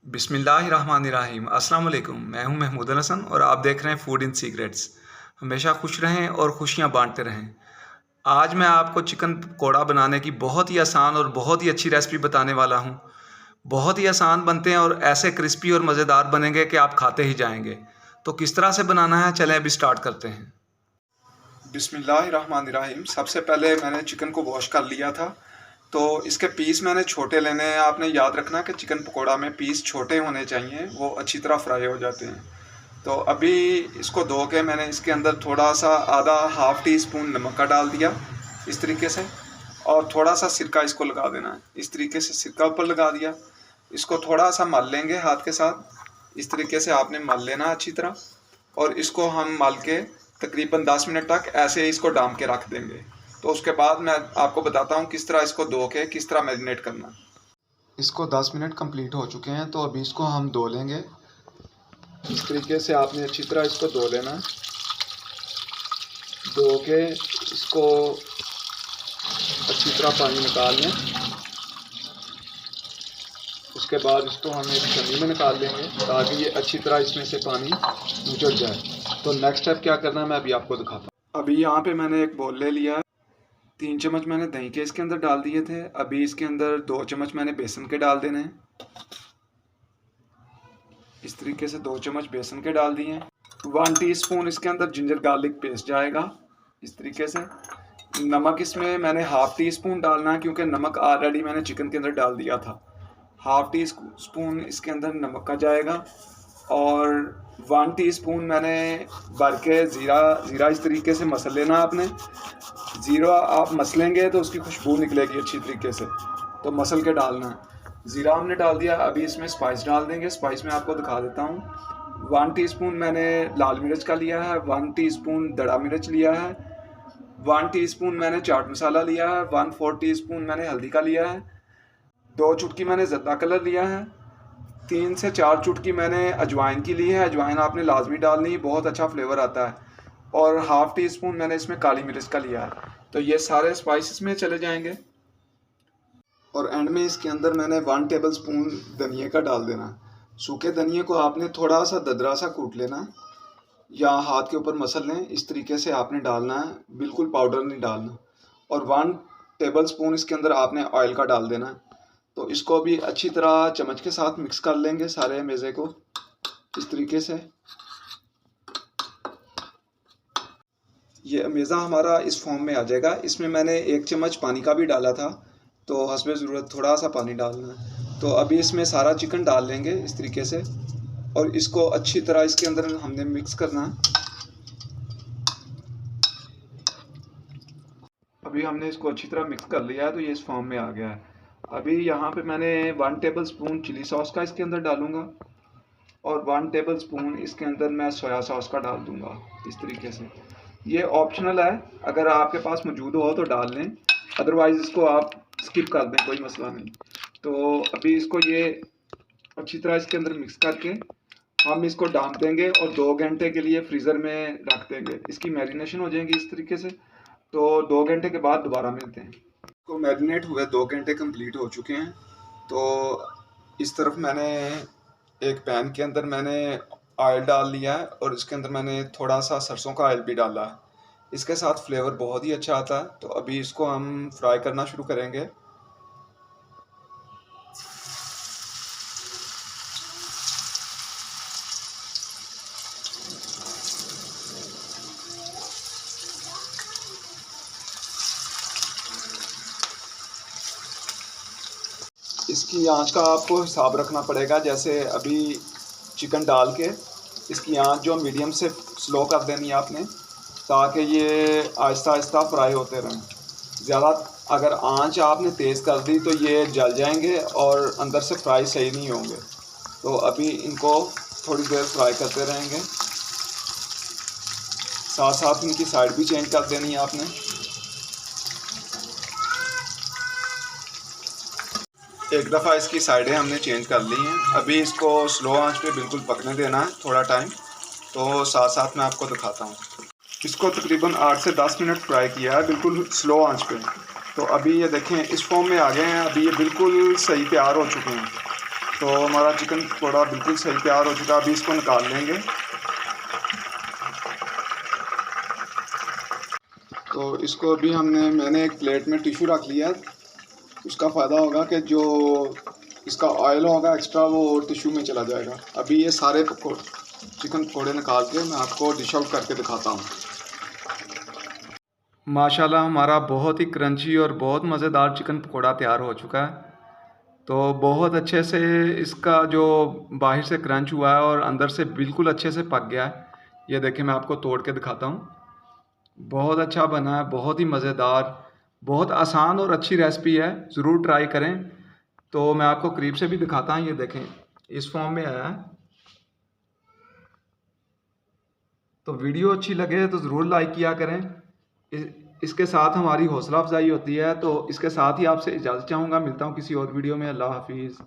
बिस्मिल्लाहिर्रहमानिर्रहीम। अस्सलाम वालेकुम। मैं हूं महमूद हसन और आप देख रहे हैं फूड इन सीक्रेट्स। हमेशा खुश रहें और खुशियां बांटते रहें। आज मैं आपको चिकन पकौड़ा बनाने की बहुत ही आसान और बहुत ही अच्छी रेसिपी बताने वाला हूं। बहुत ही आसान बनते हैं और ऐसे क्रिस्पी और मज़ेदार बनेंगे कि आप खाते ही जाएंगे। तो किस तरह से बनाना है, चलें अभी स्टार्ट करते हैं। बिस्मिल्लाहिर्रहमानिर्रहीम। सबसे पहले मैंने चिकन को वॉश कर लिया था, तो इसके पीस मैंने छोटे लेने हैं। आपने याद रखना कि चिकन पकोड़ा में पीस छोटे होने चाहिए, वो अच्छी तरह फ्राई हो जाते हैं। तो अभी इसको धो के मैंने इसके अंदर थोड़ा सा आधा हाफ़ टी स्पून नमक का डाल दिया इस तरीके से, और थोड़ा सा सिरका इसको लगा देना है। इस तरीके से सिरका ऊपर लगा दिया। इसको थोड़ा सा मल लेंगे हाथ के साथ। इस तरीके से आपने मल लेना अच्छी तरह, और इसको हम मल के तकरीबन 10 मिनट तक ऐसे ही इसको डाम के रख देंगे। तो उसके बाद मैं आपको बताता हूँ किस तरह इसको धो के किस तरह मैरिनेट करना। इसको 10 मिनट कंप्लीट हो चुके हैं, तो अभी इसको हम धो लेंगे। इस तरीके से आपने अच्छी तरह इसको धो लेना है। धो के इसको अच्छी तरह पानी निकाल लें। उसके बाद इसको हम एक छन्नी में निकाल लेंगे ताकि ये अच्छी तरह इसमें से पानी निचड़ जाए। तो नेक्स्ट स्टेप क्या करना है मैं अभी आपको दिखाता हूँ। अभी यहाँ पे मैंने एक बोल ले लिया है। 3 चम्मच मैंने दही के इसके अंदर डाल दिए थे। अभी इसके अंदर 2 चम्मच मैंने बेसन के डाल देने हैं। इस तरीके से 2 चम्मच बेसन के डाल दिए हैं। 1 टीस्पून इसके अंदर जिंजर गार्लिक पेस्ट जाएगा इस तरीके से। नमक इसमें मैंने हाफ़ टी स्पून डालना है, क्योंकि नमक ऑलरेडी मैंने चिकन के अंदर डाल दिया था। हाफ़ टी स्पून इसके अंदर नमक का जाएगा, और 1 टीस्पून मैंने भर के ज़ीरा इस तरीके से मसल लेना आपने। ज़ीरा आप मसलेंगे तो उसकी खुशबू निकलेगी अच्छी तरीके से, तो मसल के डालना है। ज़ीरा हमने डाल दिया। अभी इसमें स्पाइस डाल देंगे। स्पाइस में आपको दिखा देता हूँ। 1 टीस्पून मैंने लाल मिर्च का लिया है, 1 टीस्पून दड़ा मिर्च लिया है, 1 टीस्पून मैंने चाट मसाला लिया है, 1/4 टीस्पून मैंने हल्दी का लिया है, 2 चुटकी मैंने ज़र्दा कलर लिया है, 3 से 4 चुटकी मैंने अजवाइन की ली है। अजवाइन आपने लाजमी डालनी है, बहुत अच्छा फ्लेवर आता है। और हाफ़ टी स्पून मैंने इसमें काली मिर्च का लिया है। तो ये सारे स्पाइसेस में चले जाएंगे। और एंड में इसके अंदर मैंने 1 टेबल स्पून धनिया का डाल देना। सूखे धनिया को आपने थोड़ा सा ददरा सा कूट लेना, या हाथ के ऊपर मसल लें। इस तरीके से आपने डालना है, बिल्कुल पाउडर नहीं डालना। और 1 टेबल स्पून इसके अंदर आपने ऑयल का डाल देना है। तो इसको भी अच्छी तरह चम्मच के साथ मिक्स कर लेंगे सारे मेज़े को इस तरीके से। ये अमेज़ा हमारा इस फॉर्म में आ जाएगा। इसमें मैंने 1 चम्मच पानी का भी डाला था, तो हस्बे ज़रूरत थोड़ा सा पानी डालना है। तो अभी इसमें सारा चिकन डाल लेंगे इस तरीके से, और इसको अच्छी तरह इसके अंदर हमने मिक्स करना है। अभी हमने इसको अच्छी तरह मिक्स कर लिया है, तो ये इस फॉर्म में आ गया है। अभी यहाँ पे मैंने 1 टेबल स्पून चिली सॉस का इसके अंदर डालूँगा, और 1 टेबल स्पून इसके अंदर मैं सोया सॉस का डाल दूँगा इस तरीके से। ये ऑप्शनल है, अगर आपके पास मौजूद हो तो डाल लें, अदरवाइज़ इसको आप स्किप कर दें, कोई मसला नहीं। तो अभी इसको ये अच्छी तरह इसके अंदर मिक्स करके हम इसको डाल देंगे, और 2 घंटे के लिए फ्रीज़र में रख देंगे। इसकी मैरिनेशन हो जाएगी इस तरीके से। तो 2 घंटे के बाद दोबारा मिलते हैं। तो मैरिनेट हुए 2 घंटे कंप्लीट हो चुके हैं। तो इस तरफ मैंने एक पैन के अंदर मैंने ऑयल डाल लिया है, और इसके अंदर मैंने थोड़ा सा सरसों का ऑयल भी डाला है। इसके साथ फ्लेवर बहुत ही अच्छा आता है। तो अभी इसको हम फ्राई करना शुरू करेंगे। इसकी आंच का आपको हिसाब रखना पड़ेगा। जैसे अभी चिकन डाल के इसकी आंच जो मीडियम से स्लो कर देनी है आपने, ताकि ये आहिस्ता आहिस्ता फ्राई होते रहें। ज़्यादा अगर आंच आपने तेज़ कर दी तो ये जल जाएंगे और अंदर से फ्राई सही नहीं होंगे। तो अभी इनको थोड़ी देर फ्राई करते रहेंगे। साथ साथ इनकी साइड भी चेंज कर देनी है आपने। एक दफ़ा इसकी साइडें हमने चेंज कर ली हैं। अभी इसको स्लो आंच पे बिल्कुल पकने देना है थोड़ा टाइम। तो साथ साथ मैं आपको दिखाता हूँ। इसको तकरीबन 8 से 10 मिनट फ्राई किया है बिल्कुल स्लो आंच पे। तो अभी ये देखें इस फॉर्म में आ गए हैं। अभी ये बिल्कुल सही तैयार हो चुके हैं। तो हमारा चिकन पकौड़ा बिल्कुल सही तैयार हो चुका है। अभी इसको निकाल लेंगे। तो इसको अभी मैंने एक प्लेट में टिश्यू रख लिया है। उसका फ़ायदा होगा कि जो इसका ऑयल होगा एक्स्ट्रा वो टिश्यू में चला जाएगा। अभी ये सारे चिकन पकौड़े निकाल के मैं आपको डिश आउट करके दिखाता हूँ। माशाल्लाह हमारा बहुत ही क्रंची और बहुत मज़ेदार चिकन पकौड़ा तैयार हो चुका है। तो बहुत अच्छे से इसका जो बाहर से क्रंच हुआ है और अंदर से बिल्कुल अच्छे से पक गया है। ये देखिए मैं आपको तोड़ के दिखाता हूँ। बहुत अच्छा बना है, बहुत ही मज़ेदार, बहुत आसान और अच्छी रेसिपी है, ज़रूर ट्राई करें। तो मैं आपको करीब से भी दिखाता हूँ। ये देखें इस फॉर्म में आया है। तो वीडियो अच्छी लगे तो ज़रूर लाइक किया करें। इसके साथ हमारी हौसला अफजाई होती है। तो इसके साथ ही आपसे इजाज़त चाहूँगा। मिलता हूँ किसी और वीडियो में। अल्लाह हाफिज़।